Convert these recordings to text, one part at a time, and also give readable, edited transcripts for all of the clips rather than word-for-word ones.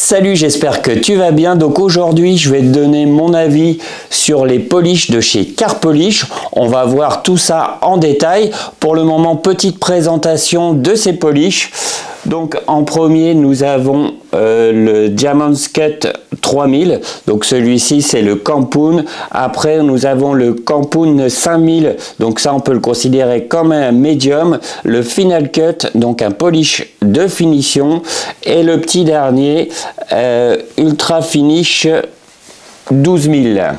Salut, j'espère que tu vas bien. Donc aujourd'hui, je vais te donner mon avis sur les polishes de chez Car Polish. On va voir tout ça en détail. Pour le moment, petite présentation de ces polishes. Donc en premier, nous avons le Diamond's Cut 3000. Donc celui-ci, c'est le Kampoon. Après, nous avons le Kampoon 5000. Donc ça, on peut le considérer comme un médium. Le Final Cut, donc un polish de finition. Et le petit dernier, Ultra Finish 12000.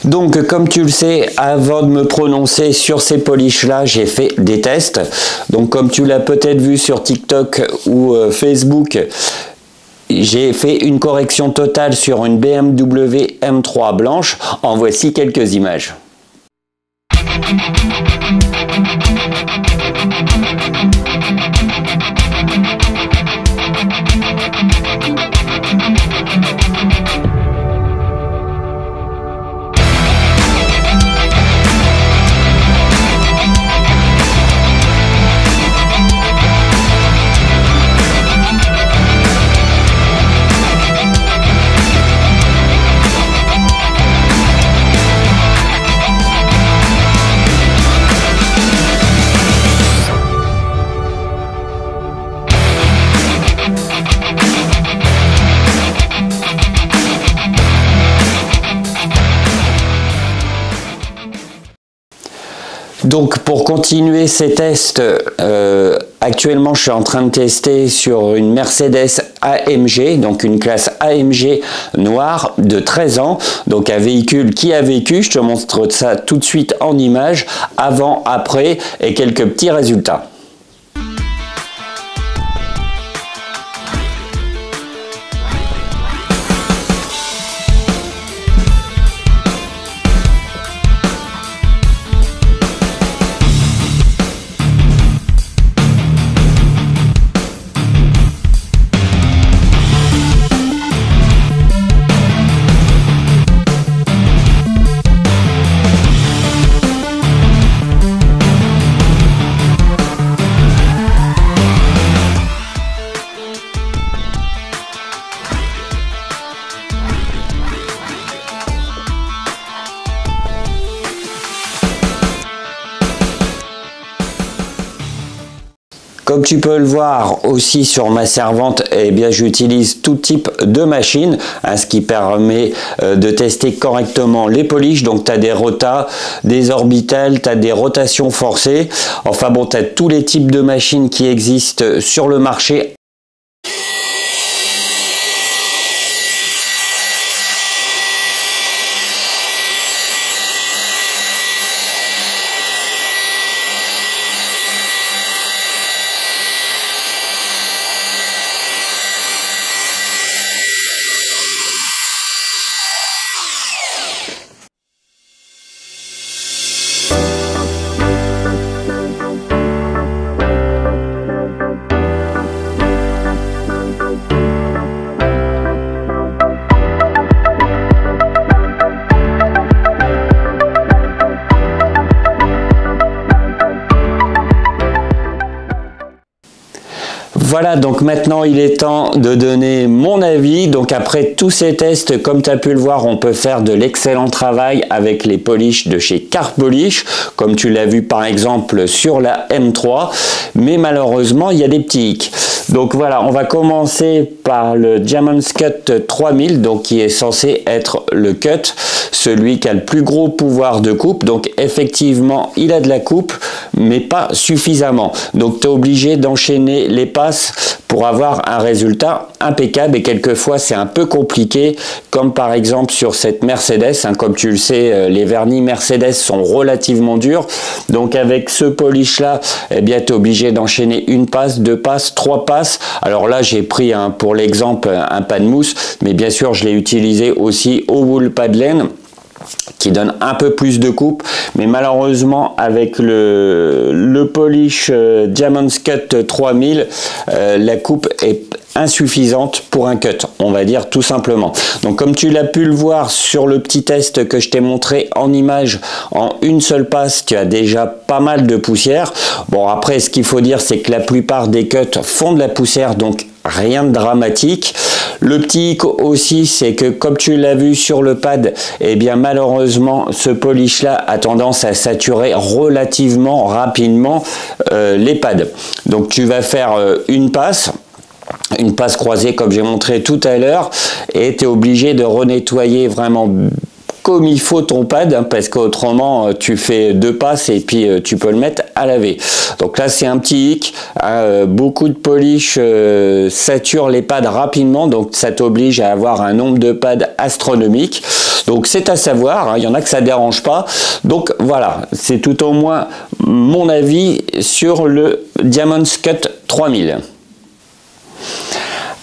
Donc comme tu le sais, avant de me prononcer sur ces polishes là, j'ai fait des tests. Donc comme tu l'as peut-être vu sur TikTok ou Facebook, j'ai fait une correction totale sur une BMW M3 blanche. En voici quelques images. Donc pour continuer ces tests, actuellement je suis en train de tester sur une Mercedes AMG, donc une classe AMG noire de 13 ans, donc un véhicule qui a vécu. Je te montre ça tout de suite en images, avant, après et quelques petits résultats. Comme tu peux le voir aussi sur ma servante, eh bien j'utilise tout type de machine, ce qui permet de tester correctement les polishes. Donc tu as des rotas, des orbitales, tu as des rotations forcées. Enfin bon, tu as tous les types de machines qui existent sur le marché. Voilà, donc maintenant il est temps de donner mon avis. Donc après tous ces tests, comme tu as pu le voir, on peut faire de l'excellent travail avec les polishes de chez Car Polish, comme tu l'as vu par exemple sur la M3, mais malheureusement il y a des petits hicks. Donc voilà, on va commencer par le Diamond's Cut 3000, donc qui est censé être le cut, celui qui a le plus gros pouvoir de coupe. Donc effectivement, il a de la coupe, mais pas suffisamment. Donc tu es obligé d'enchaîner les passes pour avoir un résultat impeccable, et quelquefois c'est un peu compliqué, comme par exemple sur cette Mercedes, comme tu le sais, les vernis Mercedes sont relativement durs. Donc avec ce polish là, eh bien tu es obligé d'enchaîner une passe, deux passes, trois passes. Alors là j'ai pris pour l'exemple un pas de mousse, mais bien sûr je l'ai utilisé aussi au wool pad laine, qui donne un peu plus de coupe, mais malheureusement avec le polish Diamond's Cut 3000, la coupe est insuffisante pour un cut, on va dire tout simplement. Donc comme tu l'as pu le voir sur le petit test que je t'ai montré en image, en une seule passe, tu as déjà pas mal de poussière. Bon, après ce qu'il faut dire, c'est que la plupart des cuts font de la poussière, donc rien de dramatique. Le petit hic aussi, c'est que comme tu l'as vu sur le pad, eh bien malheureusement ce polish là a tendance à saturer relativement rapidement les pads. Donc tu vas faire une passe croisée comme j'ai montré tout à l'heure, et tu es obligé de renettoyer vraiment comme il faut ton pad, hein, parce qu'autrement tu fais 2 passes et puis tu peux le mettre à laver. Donc là c'est un petit hic, hein, beaucoup de polish saturent les pads rapidement, donc ça t'oblige à avoir un nombre de pads astronomique. Donc c'est à savoir, hein, il y en a que ça dérange pas. Donc voilà, c'est tout au moins mon avis sur le Diamond's Cut 3000.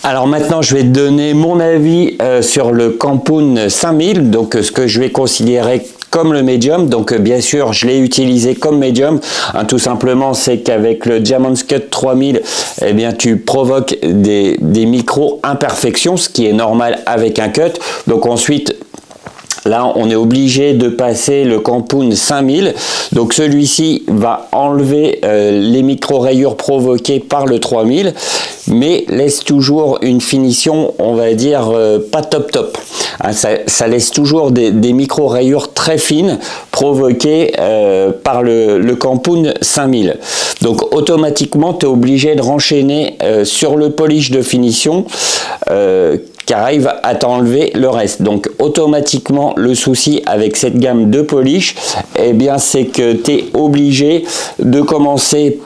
Alors maintenant, je vais te donner mon avis sur le Kampoon 5000, donc ce que je vais considérer comme le médium. Donc bien sûr, je l'ai utilisé comme médium, hein, tout simplement, c'est qu'avec le Diamond's Cut 3000, eh bien, tu provoques des micro-imperfections, ce qui est normal avec un cut. Donc ensuite, là, on est obligé de passer le Kampoon 5000. Donc celui-ci va enlever les micro-rayures provoquées par le 3000, mais laisse toujours une finition, on va dire, pas top. Hein, ça laisse toujours des micro-rayures très fines provoquées par le Kampoon 5000. Donc automatiquement, tu es obligé de renchaîner sur le polish de finition qui arrive à t'enlever le reste. Donc automatiquement, le souci avec cette gamme de polish, eh bien, c'est que tu es obligé de commencer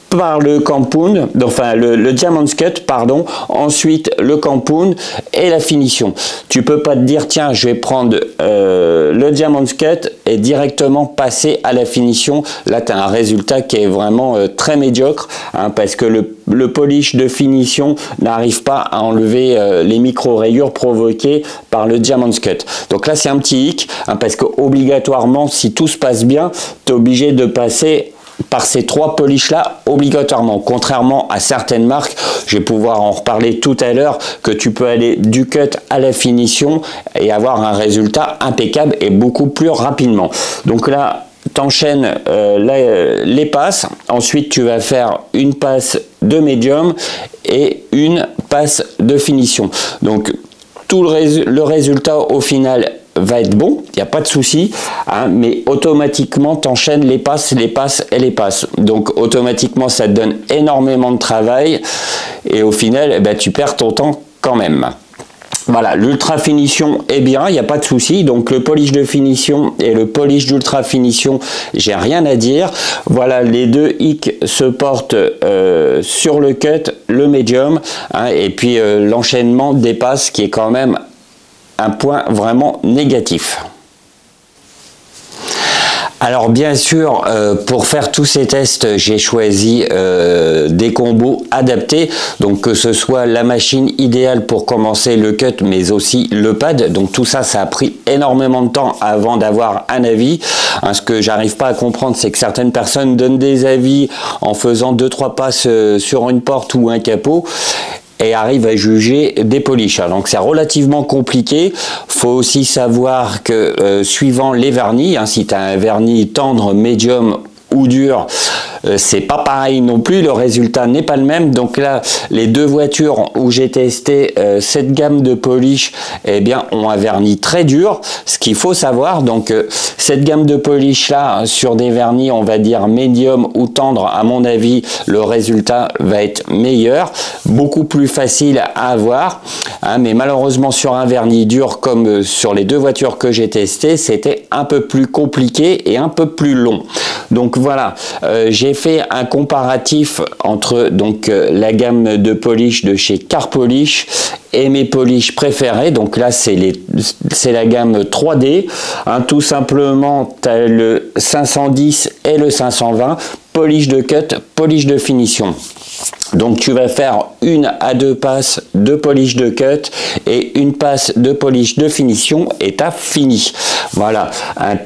par le Kampoon, enfin le Diamond's Cut, pardon, ensuite le Kampoon et la finition. Tu peux pas te dire tiens, je vais prendre le Diamond's Cut et directement passer à la finition. Là, tu as un résultat qui est vraiment très médiocre, hein, parce que le polish de finition n'arrive pas à enlever les micro-rayures provoquées par le Diamond's Cut. Donc là, c'est un petit hic, hein, parce que obligatoirement, si tout se passe bien, tu es obligé de passer par ces 3 polish là obligatoirement, contrairement à certaines marques, je vais pouvoir en reparler tout à l'heure, que tu peux aller du cut à la finition et avoir un résultat impeccable et beaucoup plus rapidement. Donc là, t'enchaînes les passes, ensuite tu vas faire une passe de médium et une passe de finition. Donc tout le résultat au final va être bon, il n'y a pas de souci, hein, mais automatiquement t'enchaînes les passes. Donc automatiquement ça te donne énormément de travail et au final eh ben, tu perds ton temps quand même. Voilà, l'ultra finition est bien, il n'y a pas de souci. Donc le polish de finition et le polish d'ultra finition, j'ai rien à dire. Voilà, les deux hicks se portent sur le cut, le médium, hein, et puis l'enchaînement des passes qui est quand même un point vraiment négatif. Alors bien sûr, pour faire tous ces tests, j'ai choisi des combos adaptés, donc que ce soit la machine idéale pour commencer le cut, mais aussi le pad. Donc tout ça, ça a pris énormément de temps avant d'avoir un avis. Hein, ce que j'arrive pas à comprendre, c'est que certaines personnes donnent des avis en faisant 2-3 passes sur une porte ou un capot, et arrive à juger des polish. Donc c'est relativement compliqué. Faut aussi savoir que suivant les vernis, hein, si tu as un vernis tendre, médium ou dur, c'est pas pareil non plus, le résultat n'est pas le même. Donc là, les deux voitures où j'ai testé cette gamme de polish, eh bien, ont un vernis très dur, ce qu'il faut savoir. Donc cette gamme de polish là, sur des vernis, on va dire médium ou tendre, à mon avis, le résultat va être meilleur, beaucoup plus facile à avoir, hein, mais malheureusement sur un vernis dur comme sur les deux voitures que j'ai testées, c'était un peu plus compliqué et un peu plus long. Donc voilà, j'ai fait un comparatif entre donc la gamme de polish de chez Carpolish et mes polish préférés. Donc là, c'est la gamme 3D. Hein, tout simplement, tu as le 510 et le 520, polish de cut, polish de finition. Donc tu vas faire 1 à 2 passes de polish de cut et une passe de polish de finition et tu as fini. Voilà,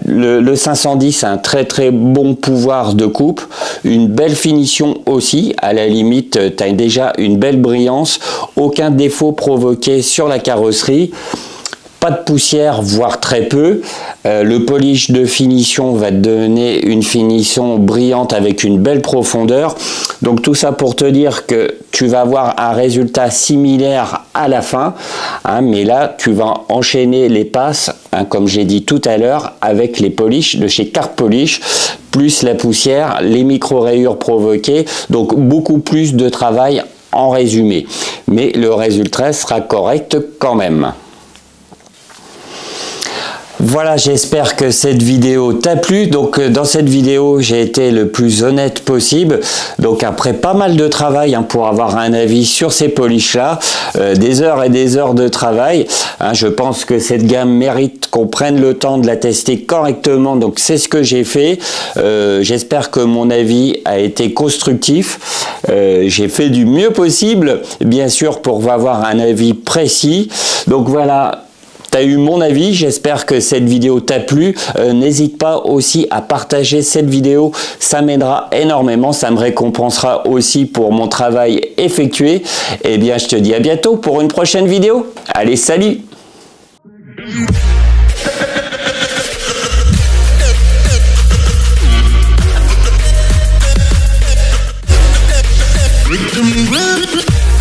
le 510 a un très très bon pouvoir de coupe, une belle finition aussi, à la limite tu as déjà une belle brillance, aucun défaut provoqué sur la carrosserie. pas de poussière, voire très peu. Le polish de finition va te donner une finition brillante avec une belle profondeur. Donc tout ça pour te dire que tu vas avoir un résultat similaire à la fin, hein, mais là tu vas enchaîner les passes, hein, comme j'ai dit tout à l'heure, avec les polishes de chez Carpolish, plus la poussière, les micro-rayures provoquées, donc beaucoup plus de travail en résumé. Mais le résultat sera correct quand même. Voilà, j'espère que cette vidéo t'a plu. Donc dans cette vidéo, j'ai été le plus honnête possible. Donc après pas mal de travail, hein, pour avoir un avis sur ces polishes là, des heures et des heures de travail, hein, je pense que cette gamme mérite qu'on prenne le temps de la tester correctement. Donc c'est ce que j'ai fait. J'espère que mon avis a été constructif. J'ai fait du mieux possible, bien sûr, pour avoir un avis précis. Donc voilà. Tu as eu mon avis, j'espère que cette vidéo t'a plu. N'hésite pas aussi à partager cette vidéo, ça m'aidera énormément, ça me récompensera aussi pour mon travail effectué. Et bien je te dis à bientôt pour une prochaine vidéo. Allez, salut! Rhythm.